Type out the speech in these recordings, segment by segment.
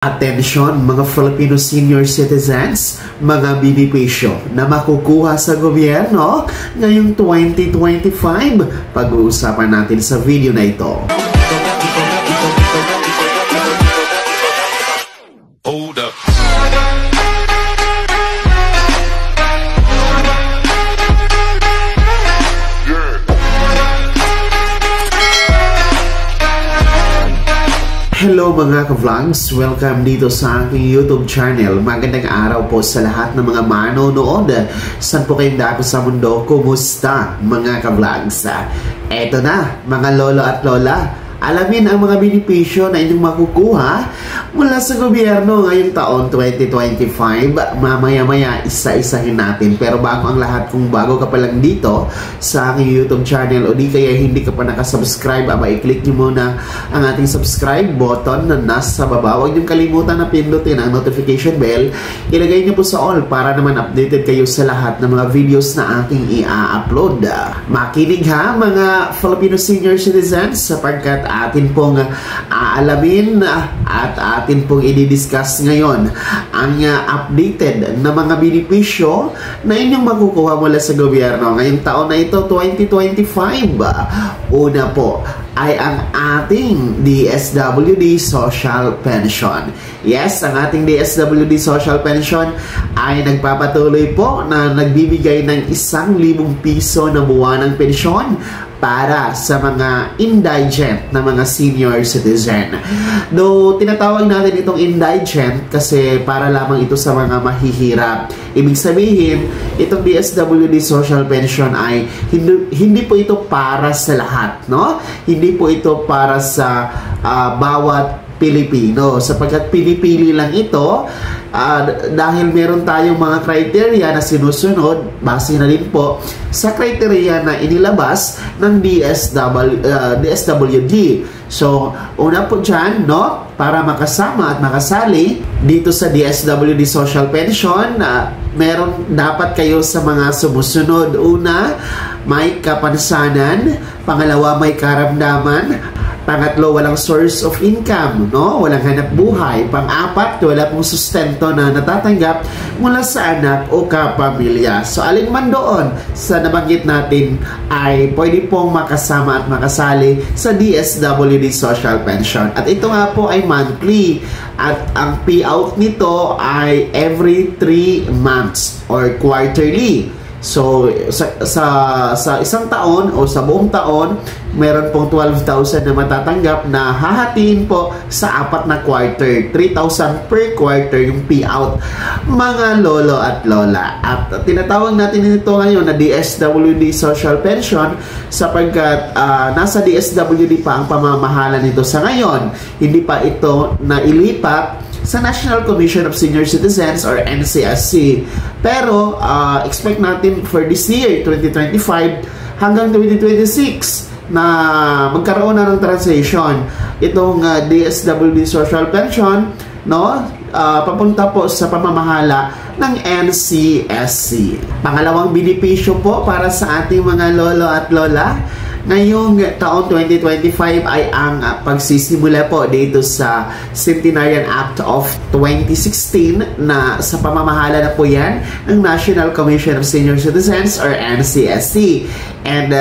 Atensyon mga Filipino senior citizens, mga benepisyo na makukuha sa gobyerno ngayong 2025. Pag-uusapan natin sa video na ito. Hold up. Hello mga ka-vlogs! Welcome dito sa aking YouTube channel. Magandang araw po sa lahat ng mga manonood. Saan po kayong dako sa mundo? Kumusta mga ka-vlogs? Eto na mga lolo at lola. Alamin ang mga benepisyo na inyong makukuha mula sa gobyerno ngayong taon 2025. Mamaya-maya isa-isahin natin. Pero bago ang lahat, kung bago ka pa lang dito sa aking YouTube channel o di kaya hindi ka pa nakasubscribe, i-click nyo muna ang ating subscribe button na nasa baba. Huwag nyo kalimutan na pindutin ang notification bell. Ilagay nyo po sa all para naman updated kayo sa lahat ng mga videos na aking i-upload. Makinig ha mga Filipino senior citizens, sapagkat atin pong aalamin at atin pong i-discuss ngayon ang updated na mga benepisyo na inyong makukuha mula sa gobyerno ngayong taon na ito, 2025. Una po ay ang ating DSWD Social Pension. Yes, ang ating DSWD Social Pension ay nagpapatuloy po na nagbibigay ng 1,000 piso na buwanang pensyon para sa mga indigent na mga senior citizen. Though tinatawag natin itong indigent kasi para lamang ito sa mga mahihirap. Ibig sabihin, itong DSWD Social Pension ay hindi po ito para sa lahat, no? Hindi po ito para sa bawat Pilipino, sapagkat pinipili lang ito dahil meron tayong mga criteria na sinusunod base na din po sa criteria na inilabas ng DSWD. So, una po dyan, no, para makasama at makasali dito sa DSWD Social Pension, meron dapat kayo sa mga sumusunod. Una, may kapansanan. Pangalawa, may karamdaman. Pangatlo, walang source of income, no? Walang hanap buhay. Pang-apat, wala pong sustento na natatanggap mula sa anak o kapamilya. So, alin man doon sa nabanggit natin ay pwede pong makasama at makasali sa DSWD Social Pension. At ito nga po ay monthly. At ang payout nito ay every 3 months or quarterly. So, sa isang taon o sa buong taon, meron pong 12,000 na matatanggap na hahatiin po sa 4 na quarter. 3,000 per quarter yung payout, mga lolo at lola. At tinatawag natin ito ngayon na DSWD Social Pension sapagkat nasa DSWD pa ang pamamahala nito sa ngayon. Hindi pa ito nailipat sa National Commission of Senior Citizens or NCSC. Pero expect natin for this year 2025 hanggang 2026 na magkaroon na ng transition itong DSWD Social Pension, no, papunta po sa pamamahala ng NCSC. Pangalawang benepisyo po para sa ating mga lolo at lola ngayong taon 2025 ay ang pagsisimula po dito sa Centenarian Act of 2016 na sa pamamahala na po yan ng National Commission of Senior Citizens or NCSC. And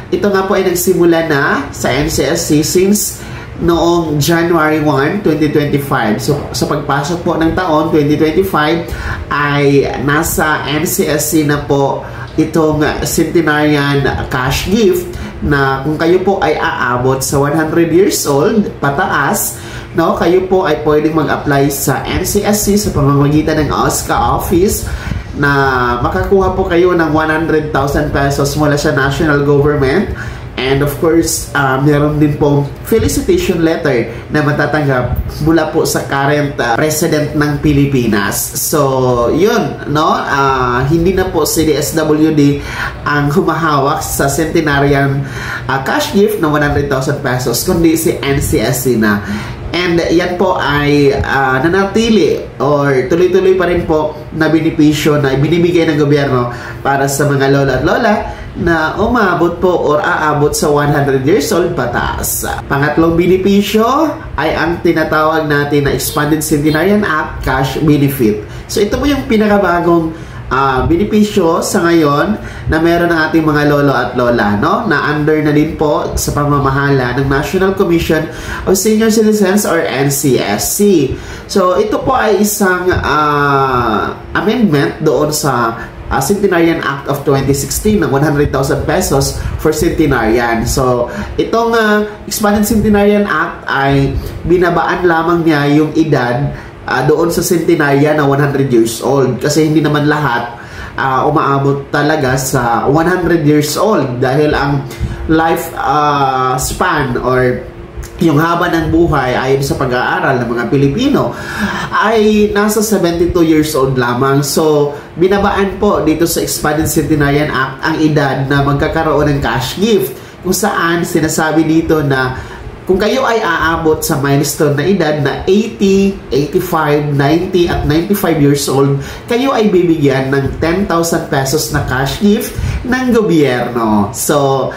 ito nga po ay nagsimula na sa NCSC since noong January 1, 2025. So, sa pagpasok po ng taon 2025 ay nasa NCSC na po itong Centenarian Cash Gift na kung kayo po ay aabot sa 100 years old pataas, no, kayo po ay pwedeng mag-apply sa NCSC sa pamamagitan ng OSCA office na makakuha po kayo ng 100,000 pesos mula sa national government. And of course, meron din pong felicitation letter na matatanggap mula po sa current president ng Pilipinas. So, yun, no? Hindi na po si DSWD ang humahawak sa Centenarian cash gift na 100,000 pesos, kundi si NCSC na. And yan po ay nanatili or tuloy-tuloy pa rin po na benepisyo na binibigay ng gobyerno para sa mga lola at lola na umabot po or aabot sa 100 years old pataas. Pangatlong benepisyo ay ang tinatawag natin na Expanded Centenarian Act Cash Benefit. So ito po yung pinakabagong benepisyo sa ngayon na meron ng ating mga lolo at lola, no? Na under na din po sa pamamahala ng National Commission of Senior Citizens or NCSC. So ito po ay isang amendment doon sa Centenarian Act of 2016 ng 100,000 pesos for centenarian. So itong Expanded Centenarian Act ay binabaan lamang niya yung edad doon sa centenarian na 100 years old, kasi hindi naman lahat umaabot talaga sa 100 years old, dahil ang life span or yung haba ng buhay ayon sa pag-aaral ng mga Pilipino ay nasa 72 years old lamang. So binabaan po dito sa Expanded Centenarian Act ang edad na magkakaroon ng cash gift, kung saan sinasabi dito na kung kayo ay aabot sa milestone na edad na 80, 85, 90 at 95 years old, kayo ay bibigyan ng 10,000 pesos na cash gift ng gobyerno. So,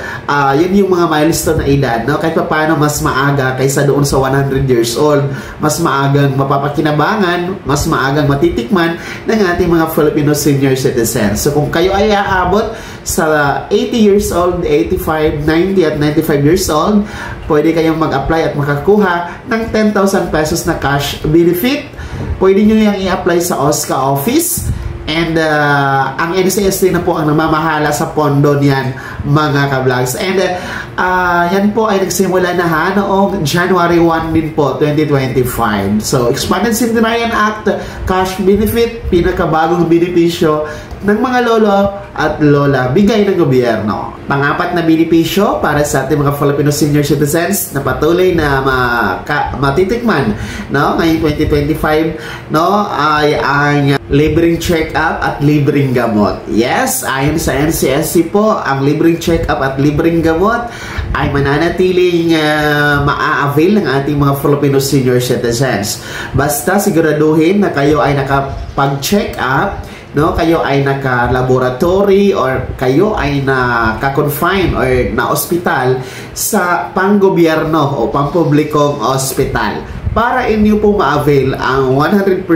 yun yung mga milestone na edad, no? Kahit pa paano mas maaga kaysa doon sa 100 years old, mas maagang mapapakinabangan, mas maagang matitikman ng ating mga Filipino senior citizens. So, kung kayo ay aabot sa 80 years old, 85, 90 at 95 years old, pwede kayong mag-apply at makakuha ng 10,000 pesos na cash benefit. Pwede nyo yung i-apply sa OSCA office. And ang NCSC na po ang namamahala sa pondo niyan, mga ka-vlogs. And yan po ay nagsimula na noong January 1 din po, 2025. So, Expanded Centenarian Act, cash benefit, pinakabagong benepisyo ng mga lolo at lola bigay ng gobyerno. Pang-apat na benepisyo para sa ating mga Filipino senior citizens na patuloy na matitikman, no, ngayong 2025, no, ay ang libreng check-up at libreng gamot. Yes, ayon sa NCSC po, ang libreng check-up at libreng gamot ay mananatiling maa-avail ng ating mga Filipino senior citizens. Basta siguraduhin na kayo ay nakapag-check up, no, kayo ay naka-laboratory or kayo ay naka-confine or na-hospital sa panggobyerno o pampublikong hospital para inyo po ma-avail ang 100%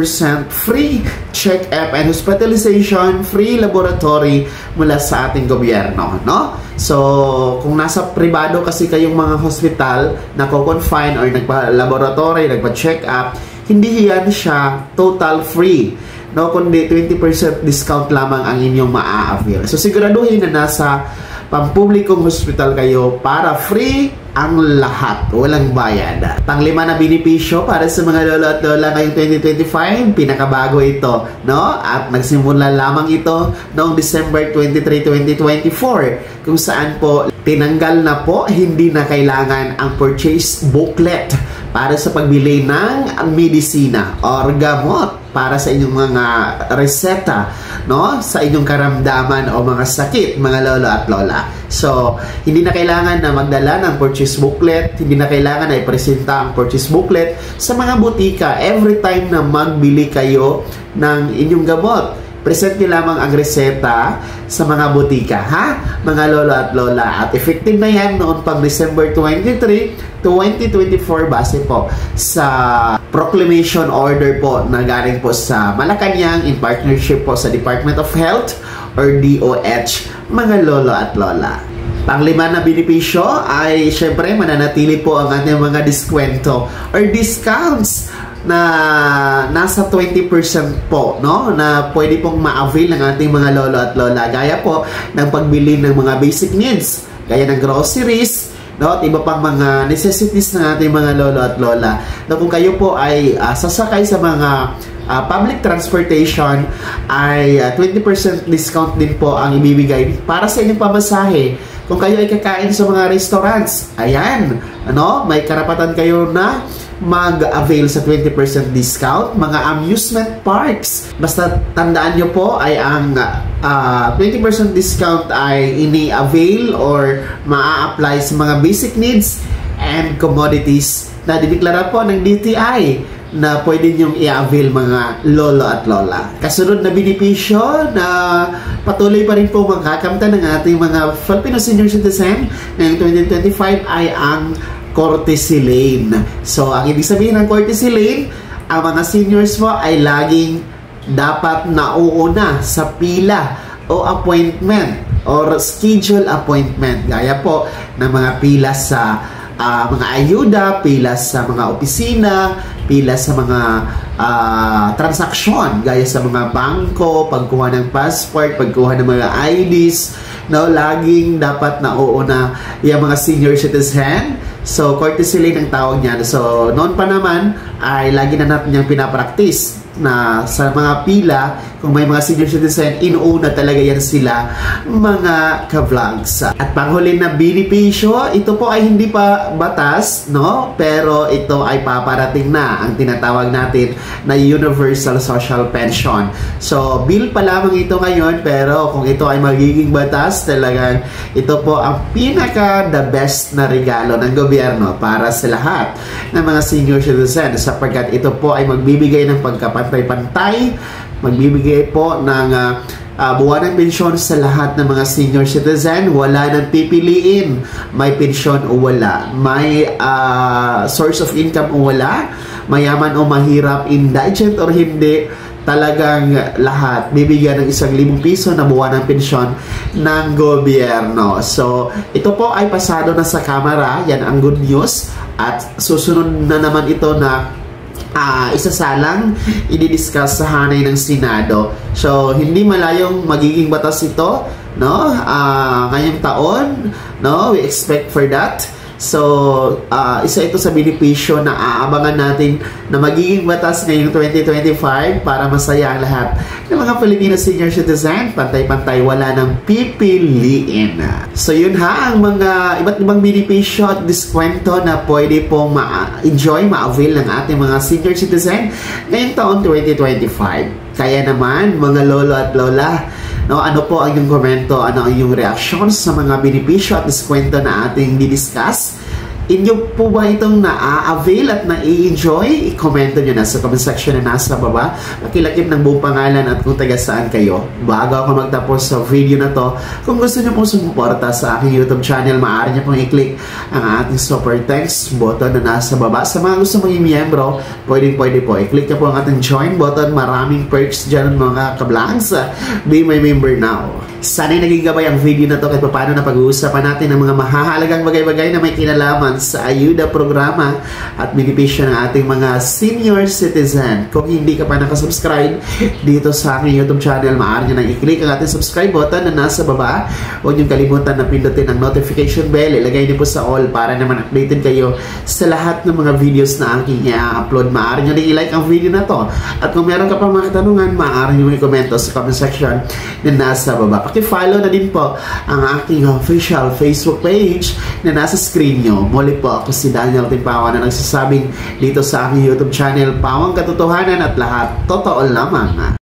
free check-up and hospitalization, free laboratory mula sa ating gobyerno, no? So, kung nasa pribado kasi kayong mga hospital, nako-confine or nagpa-laboratory, nagpa-check-up, hindi yan siya total free, no, kundi 20% discount lamang ang inyong maa-avail. So siguraduhin na nasa pampublikong hospital kayo para free ang lahat, walang bayad. Panglima na benepisyo para sa mga lolo at lola ngayong 2025, pinakabago ito, no? At nagsimula lamang ito noong December 23, 2024, kung saan po tinanggal na po, hindi na kailangan ang purchase booklet para sa pagbili ng medisina or gamot para sa inyong mga reseta, no, sa inyong karamdaman o mga sakit, mga lolo at lola. So, hindi na kailangan na magdala ng purchase booklet, hindi na kailangan na ipresenta ang purchase booklet sa mga butika every time na magbili kayo ng inyong gamot. Present nyo lamang ang reseta sa mga butika, ha? Mga lolo at lola. At effective na yan noon pang December 23, 2024 base po sa proclamation order po na galing po sa Malacanang in partnership po sa Department of Health or DOH, mga lolo at lola. Panglima na benepisyo ay syempre mananatili po ang ating mga diskwento or discounts na nasa 20% po, no, na pwede pong ma-avail ng ating mga lolo at lola, gaya po ng pagbili ng mga basic needs gaya ng groceries, no, at iba pang mga necessities ng ating mga lolo at lola. No, kung kayo po ay sasakay sa mga public transportation ay 20% discount din po ang ibibigay para sa inyong pamasahe. Kung kayo ay kakain sa mga restaurants, ayan, ano, may karapatan kayo na mag-avail sa 20% discount. Mga amusement parks, basta tandaan nyo po ay ang 20% discount ay ini-avail or maa-apply sa mga basic needs and commodities na dideklara po ng DTI, na pwede niyong i-avail mga lolo at lola. Kasunod na benepisyo na patuloy pa rin po makakamtan ng ating mga Filipino senior citizen ngayong 2025 ay ang courtesy lane. So, ang ibig sabihin ng courtesy lane, ang mga seniors mo ay laging dapat nauuna sa pila o appointment or schedule appointment. Gaya po ng mga pila sa mga ayuda, pila sa mga opisina, pila sa mga transaksyon, gaya sa mga bangko, pagkuha ng passport, pagkuha ng mga IDs, no, laging dapat nauuna yung mga senior citizen. So, courtesy lane ang tawag niyan. So, noon pa naman ay lagi na natin yung pinapractice na sa mga pila, kung may mga senior citizen, inuuna talaga yan sila, mga ka-vlogs. At panghuli na benepisyo, ito po ay hindi pa batas, no? Pero ito ay paparating na ang tinatawag natin na Universal Social Pension. So, bill pa lamang ito ngayon, pero kung ito ay magiging batas, talagang ito po ang the best na regalo ng gobyerno para sa lahat ng mga senior citizen, sapagkat ito po ay magbibigay ng pagkapantay-pantay, magbibigay po ng buwanang pensyon sa lahat ng mga senior citizen. Wala nang pipiliin, may pensyon o wala, may source of income o wala, mayaman o mahirap, indigent or hindi, talagang lahat bibigyan ng 1,000 piso na buwanang pensyon ng gobyerno. So, ito po ay pasado na sa Kamara, yan ang good news, at susunod na naman ito na isasalang i-discuss sa hanay ng Senado. So, hindi malayong magiging batas ito, no? Ngayong taon, no? We expect for that. So, isa ito sa benepisyo na aabangan natin na magiging batas ngayong 2025 para masaya ang lahat ng mga Filipino senior citizen. Pantay-pantay, wala nang pipiliin. So, yun ha, ang mga iba't ibang benepisyo at diskwento na pwede pong ma-enjoy, ma-avail ng ating mga senior citizen ngayong taon 2025. Kaya naman, mga lolo at lola, no, ano po ang inyong komento? Ano ang inyong reaksyon sa mga benepisyo at diskwento na ating didiscuss? Inyo po ba itong na-avail at na-i-enjoy? I-komento nyo na sa comment section na nasa baba. Pakilakip ng buong pangalan at kung taga saan kayo. Bago ako magtapos sa video na to, kung gusto nyo pong sumuporta sa aking YouTube channel, maaari nyo pong i-click ang ating super thanks button na nasa baba. Sa mga gusto maging miyembro, pwede po. I-click nyo po ang ating join button. Maraming perks dyan mga kablangs. Be my member now. Sana'y naging gabay ang video na to kahit paano na pag-uusapan natin ng mga mahahalagang bagay-bagay na may kinalaman sa ayuda programa at benepisyo ng ating mga senior citizen. Kung hindi ka pa nakasubscribe dito sa aking YouTube channel, maaari nyo nang i-click ang ating subscribe button na nasa baba. Huwag nyo kalimutan na pindutin ang notification bell. Ilagay niyo po sa all para naman updated kayo sa lahat ng mga videos na aking i-upload. Maaari nyo rin i-like ang video na to. At kung meron ka pa mga katanungan, maaari nyo i-komento sa comment section na nasa baba. Paki-follow na din po ang aking official Facebook page na nasa screen nyo. Muli po, ako si Daniel Timpawan na nagsasabing dito sa aking YouTube channel, Pawang Katotohanan at lahat totoo lamang.